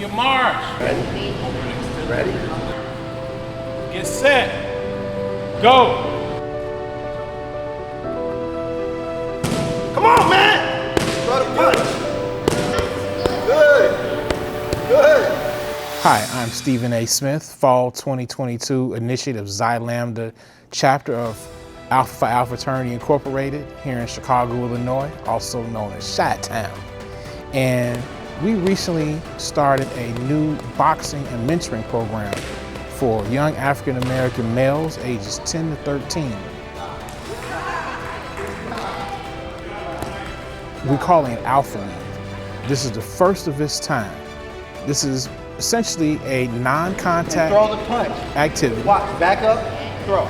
your march. Ready? Ready? Get set. Go. Come on, man! Throw the punch. Good. Good. Hi, I'm Stephen A. Smith, Fall 2022 Initiative Xi Lambda chapter of Alpha Phi Alpha Fraternity Incorporated here in Chicago, Illinois, also known as Chi-Town. And we recently started a new boxing and mentoring program for young African American males ages 10 to 13. We're calling it Alpha League. This is the first of its time. This is essentially a non-contact Throw the punch. activity. Watch. Back up, throw.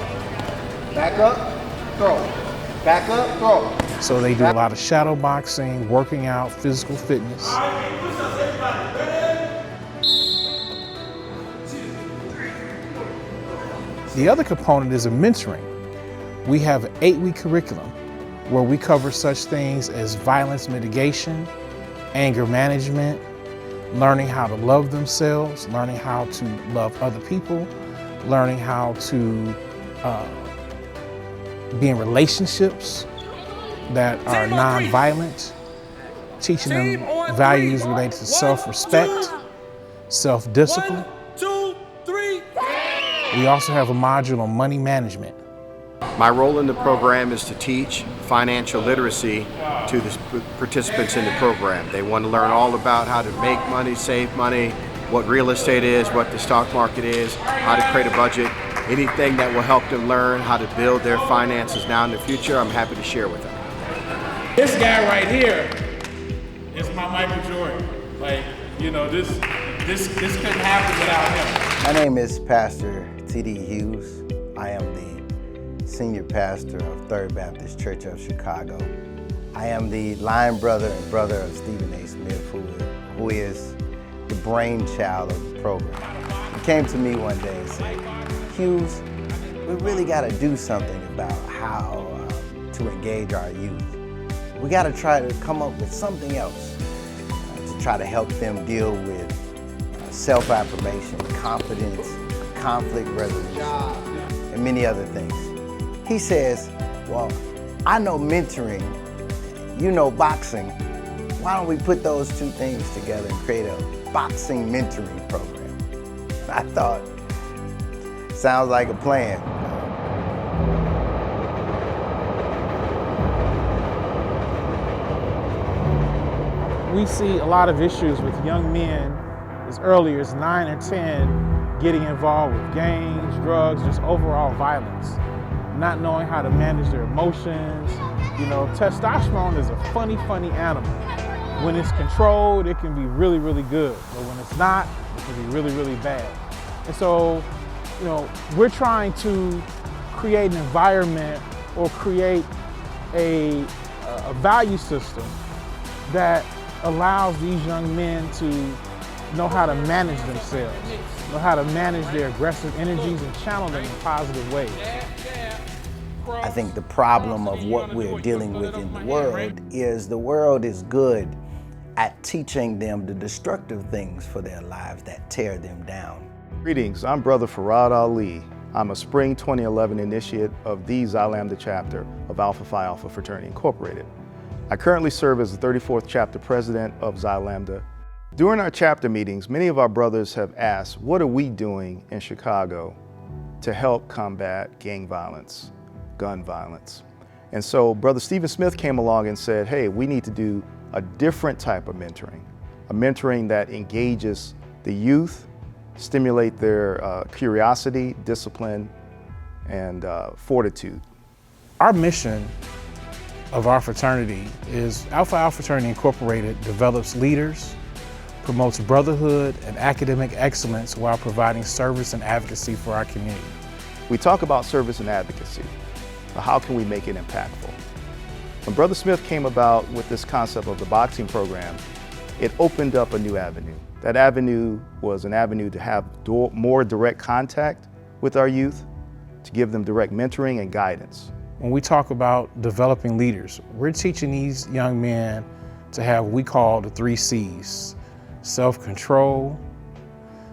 Back up, throw. Back up, throw. So they do a lot of shadow boxing, working out, physical fitness. The other component is a mentoring. We have an 8-week curriculum where we cover such things as violence mitigation, anger management, learning how to love themselves, learning how to love other people, learning how to be in relationships that are non-violent, teaching them values related to self-respect, self-discipline. 1, 2, 3. We also have a module on money management. My role in the program is to teach financial literacy to the participants in the program. They want to learn all about how to make money, save money, what real estate is, what the stock market is, how to create a budget, anything that will help them learn how to build their finances now in the future, I'm happy to share with them. This guy right here is my Michael Jordan. Like, you know, this couldn't happen without him. My name is Pastor T.D. Hughes. I am the senior pastor of Third Baptist Church of Chicago. I am the line brother and brother of Stephen A. Smith, who is the brainchild of the program. He came to me one day and said, Hughes, we really got to do something about how to engage our youth. We got to try to come up with something else to try to help them deal with self-affirmation, confidence, conflict resolution, and many other things. He says, well, I know mentoring, you know boxing. Why don't we put those two things together and create a boxing mentoring program? I thought, sounds like a plan. We see a lot of issues with young men as early as 9 or 10 getting involved with gangs, drugs, just overall violence, not knowing how to manage their emotions. You know, testosterone is a funny animal. When it's controlled, it can be really, really good. But when it's not, it can be really, really bad. And so, you know, we're trying to create an environment or create a value system that allows these young men to know how to manage themselves, know how to manage their aggressive energies and channel them in positive ways. I think the problem of what we're dealing with in the world is good at teaching them the destructive things for their lives that tear them down. Greetings, I'm Brother Farad Ali. I'm a Spring 2011 initiate of the Xi Lambda chapter of Alpha Phi Alpha Fraternity Incorporated. I currently serve as the 34th chapter president of Xi Lambda. During our chapter meetings, many of our brothers have asked, what are we doing in Chicago to help combat gang violence, gun violence? And so Brother Stephen Smith came along and said, hey, we need to do a different type of mentoring, a mentoring that engages the youth, stimulate their curiosity, discipline, and fortitude. Our mission of our fraternity is Alpha Alpha Fraternity Incorporated develops leaders, promotes brotherhood and academic excellence while providing service and advocacy for our community. We talk about service and advocacy, but how can we make it impactful? When Brother Smith came about with this concept of the boxing program, it opened up a new avenue. That avenue was an avenue to have more direct contact with our youth, to give them direct mentoring and guidance. When we talk about developing leaders, we're teaching these young men to have what we call the 3 C's. self-control,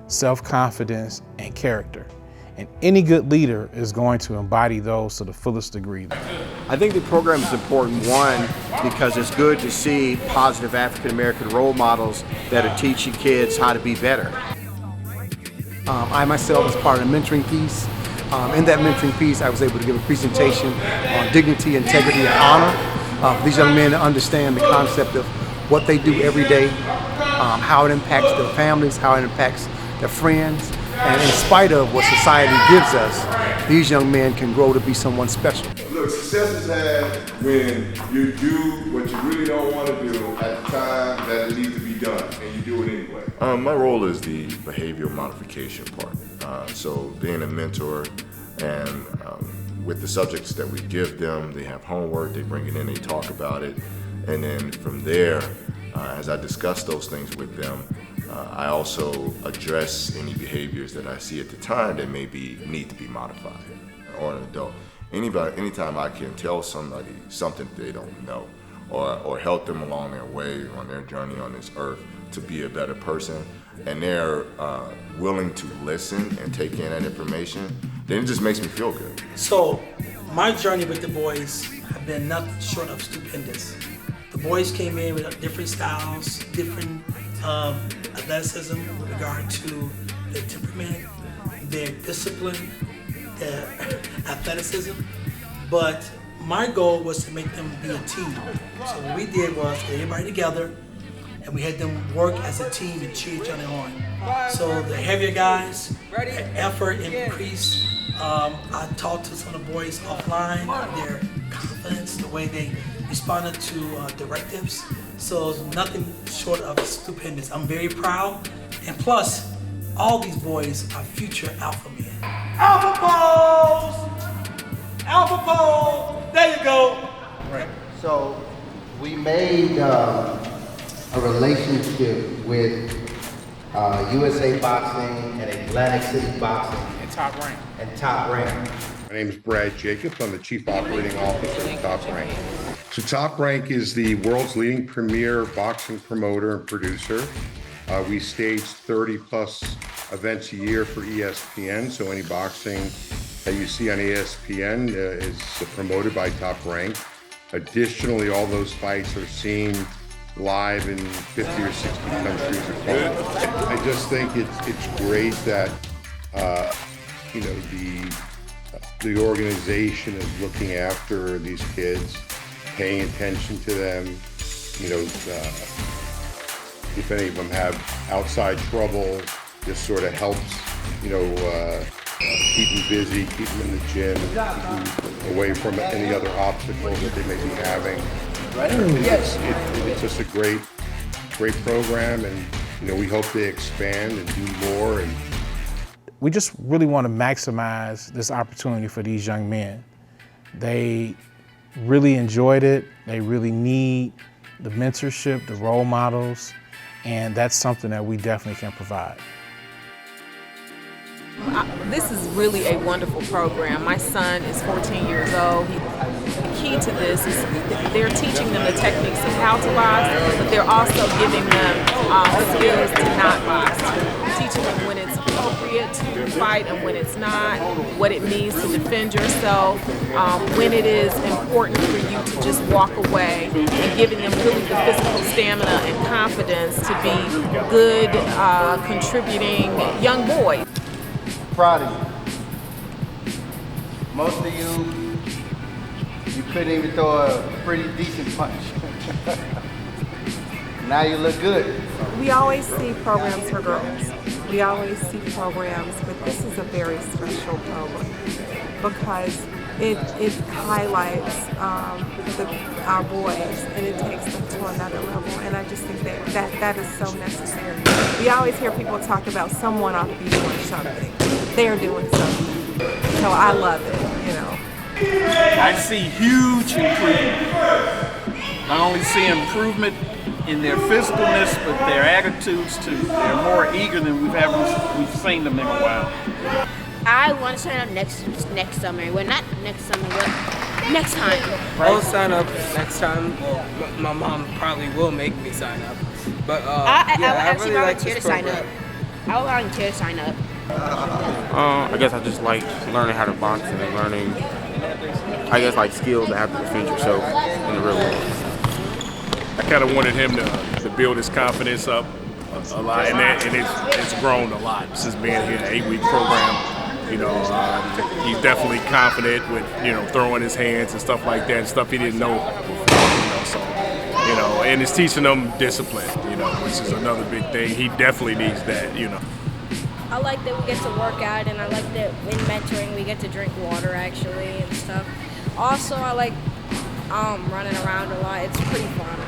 self-confidence, and character. And any good leader is going to embody those to the fullest degree. I think the program is important, one, because it's good to see positive African American role models that are teaching kids how to be better. I myself was part of the mentoring piece. In that mentoring piece, I was able to give a presentation on dignity, integrity, and honor for these young men to understand the concept of what they do every day, how it impacts their families, how it impacts their friends. And in spite of what society gives us, these young men can grow to be someone special. Look, success is had when you do what you really don't want to do at the time that it needs to be done, and you do it anyway. My role is the behavioral modification part. So being a mentor, and with the subjects that we give them, they have homework, they bring it in, they talk about it, and then from there, as I discuss those things with them, I also address any behaviors that I see at the time that maybe need to be modified, or an adult. Anytime I can tell somebody something they don't know, or help them along their way on their journey on this earth to be a better person, and they're willing to listen and take in that information, then it just makes me feel good. So my journey with the boys have been nothing short of stupendous. The boys came in with different styles, different athleticism with regard to their temperament, their discipline, their athleticism. But my goal was to make them be a team. So what we did was get everybody together and we had them work as a team and cheer each other on. So the heavier guys, their effort increased. I talked to some of the boys offline, their confidence, the way they responded to directives. So it's nothing short of stupendous. I'm very proud. And plus, all these boys are future alpha men. Alpha pose! Alpha pose! There you go. Right. So we made a relationship with USA Boxing and Atlantic City Boxing. And Top Rank. My name is Brad Jacobs. I'm the Chief Operating Officer of Top Rank. So Top Rank is the world's leading premier boxing promoter and producer. We stage 30 plus events a year for ESPN. So any boxing that you see on ESPN is promoted by Top Rank. Additionally, all those fights are seen live in 50 or 60 countries across. I just think it's great that the organization is looking after these kids, paying attention to them. If any of them have outside trouble, just sort of helps, keep them busy, keep them in the gym, keep them away from any other obstacles that they may be having. It's just a great program, and we hope they expand and do more. And we just really want to maximize this opportunity for these young men. They really enjoyed it. They really need the mentorship, the role models, and that's something that we definitely can provide. This is really a wonderful program. My son is 14 years old. The key to this is they're teaching them the techniques of how to box, but they're also giving them skills to not box, teaching them when it's appropriate to fight and when it's not, what it means to defend yourself, when it is important for you to just walk away, and giving them really the physical stamina and confidence to be good, contributing young boys. Proud of you. Most of you couldn't even throw a pretty decent punch. Now you look good. We always see programs for girls. We always see programs, but this is a very special program because it highlights our boys and it takes them to another level. And I just think that is so necessary. We always hear people talk about someone ought to be doing something. They're doing something. So I love it, I see huge improvement. Not only see improvement in their physicalness, but their attitudes too. They're more eager than we've seen them in a while. I want to sign up next summer. Well, not next summer, but next time. I'll sign up next time. My mom probably will make me sign up. But I actually really like volunteer this to sign program. up. I will volunteer to sign up. I guess I just like learning how to box and then learning, I guess, like skills that have to defend yourself in the real world. I kind of wanted him to build his confidence up a lot, and it's grown a lot since being here. An 8-week program. You know, he's definitely confident with, you know, throwing his hands and stuff like that, and stuff he didn't know before, you know, so, you know, and it's teaching them discipline, you know, which is another big thing. He definitely needs that, you know. I like that we get to work out, and I like that in mentoring we get to drink water actually and stuff. Also, I like running around a lot. It's pretty fun.